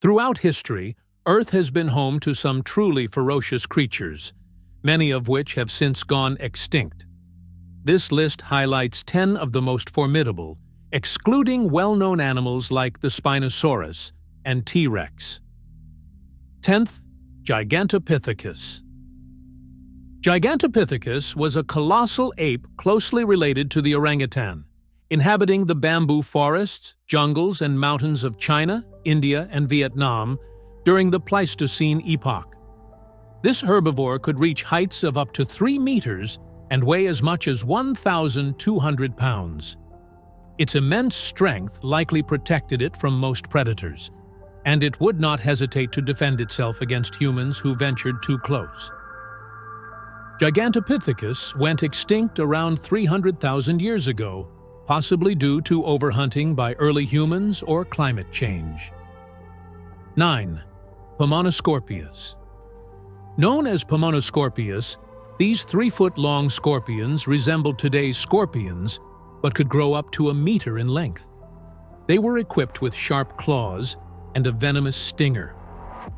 Throughout history, Earth has been home to some truly ferocious creatures, many of which have since gone extinct. This list highlights 10 of the most formidable, excluding well-known animals like the Spinosaurus and T-Rex. 10th, Gigantopithecus. Gigantopithecus was a colossal ape closely related to the orangutan, inhabiting the bamboo forests, jungles, and mountains of China, India, and Vietnam during the Pleistocene epoch. This herbivore could reach heights of up to 3 meters and weigh as much as 1,200 pounds. Its immense strength likely protected it from most predators, and it would not hesitate to defend itself against humans who ventured too close. Gigantopithecus went extinct around 300,000 years ago, possibly due to overhunting by early humans or climate change. 9. Pomonoscorpius. Known as Pomonoscorpius, these 3-foot-long scorpions resembled today's scorpions, but could grow up to a meter in length. They were equipped with sharp claws and a venomous stinger.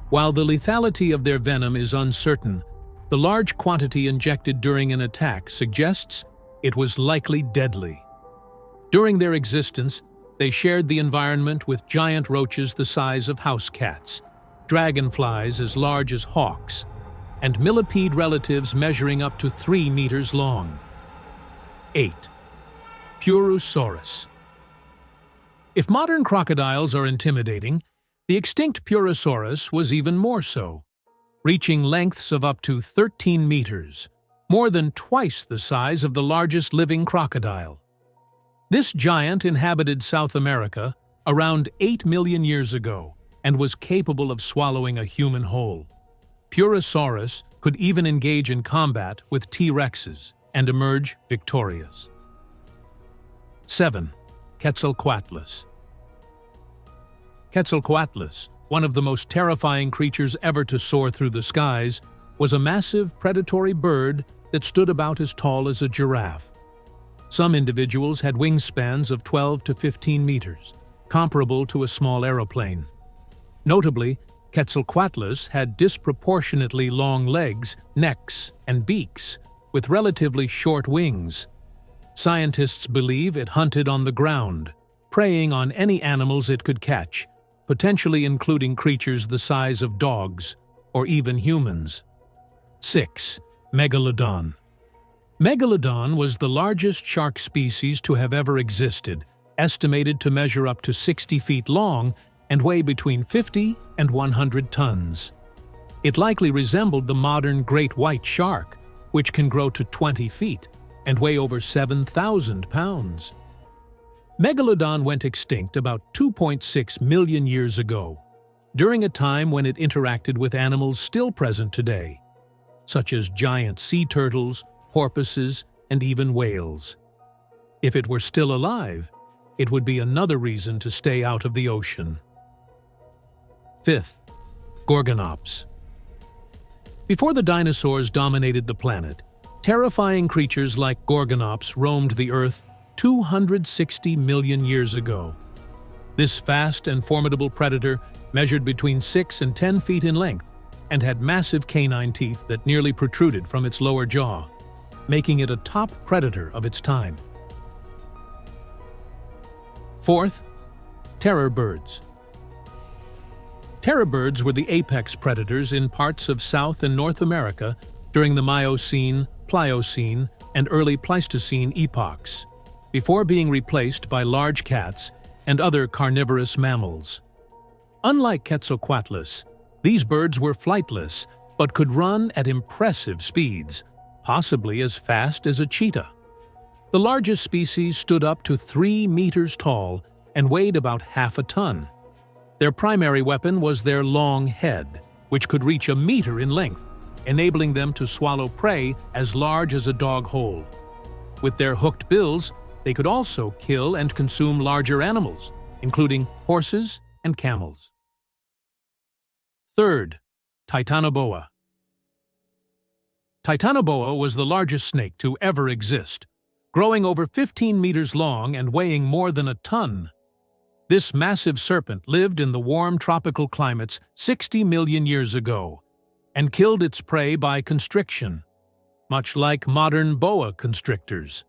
While the lethality of their venom is uncertain, the large quantity injected during an attack suggests it was likely deadly. During their existence, they shared the environment with giant roaches the size of house cats, dragonflies as large as hawks, and millipede relatives measuring up to 3 meters long. 8. Purosaurus. If modern crocodiles are intimidating, the extinct Purosaurus was even more so, reaching lengths of up to 13 meters, more than twice the size of the largest living crocodile. This giant inhabited South America around 8 million years ago and was capable of swallowing a human whole. Purosaurus could even engage in combat with T-Rexes and emerge victorious. 7. Quetzalcoatlus. Quetzalcoatlus, one of the most terrifying creatures ever to soar through the skies, was a massive predatory bird that stood about as tall as a giraffe. Some individuals had wingspans of 12 to 15 meters, comparable to a small aeroplane. Notably, Quetzalcoatlus had disproportionately long legs, necks, and beaks, with relatively short wings. Scientists believe it hunted on the ground, preying on any animals it could catch, potentially including creatures the size of dogs or even humans. 6. Megalodon. Megalodon was the largest shark species to have ever existed, estimated to measure up to 60 feet long and weigh between 50 and 100 tons. It likely resembled the modern great white shark, which can grow to 20 feet and weigh over 7,000 pounds. Megalodon went extinct about 2.6 million years ago, during a time when it interacted with animals still present today, such as giant sea turtles, porpoises, and even whales. If it were still alive, it would be another reason to stay out of the ocean. 5th. Gorgonops. Before the dinosaurs dominated the planet, terrifying creatures like Gorgonops roamed the Earth 260 million years ago. This fast and formidable predator measured between 6 and 10 feet in length and had massive canine teeth that nearly protruded from its lower jaw, making it a top predator of its time. 4th. Terror birds. Terror birds were the apex predators in parts of South and North America during the Miocene, Pliocene, and early Pleistocene epochs, before being replaced by large cats and other carnivorous mammals. Unlike Quetzalcoatlus, these birds were flightless but could run at impressive speeds, possibly as fast as a cheetah. The largest species stood up to 3 meters tall and weighed about half a ton. Their primary weapon was their long head, which could reach a meter in length, enabling them to swallow prey as large as a dog whole. With their hooked bills, they could also kill and consume larger animals, including horses and camels. 3rd. Titanoboa. Titanoboa was the largest snake to ever exist, growing over 15 meters long and weighing more than a ton. This massive serpent lived in the warm tropical climates 60 million years ago and killed its prey by constriction, much like modern boa constrictors.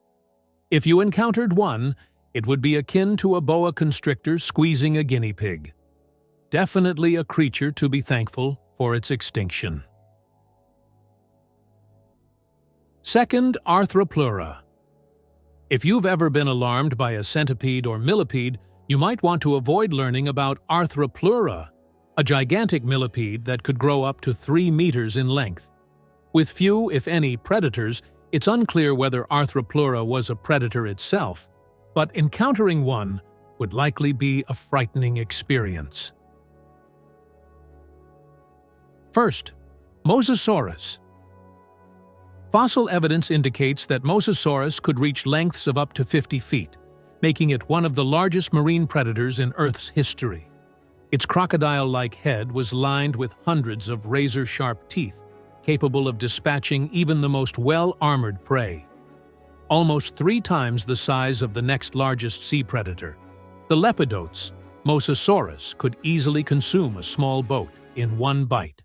If you encountered one, it would be akin to a boa constrictor squeezing a guinea pig. Definitely a creature to be thankful for its extinction. Second, Arthropleura. If you've ever been alarmed by a centipede or millipede, you might want to avoid learning about Arthropleura, a gigantic millipede that could grow up to 3 meters in length. With few, if any, predators, it's unclear whether Arthropleura was a predator itself, but encountering one would likely be a frightening experience. First, Mosasaurus. Fossil evidence indicates that Mosasaurus could reach lengths of up to 50 feet, making it one of the largest marine predators in Earth's history. Its crocodile-like head was lined with hundreds of razor-sharp teeth, capable of dispatching even the most well-armored prey. Almost 3 times the size of the next largest sea predator, the lepidotes, Mosasaurus could easily consume a small boat in one bite.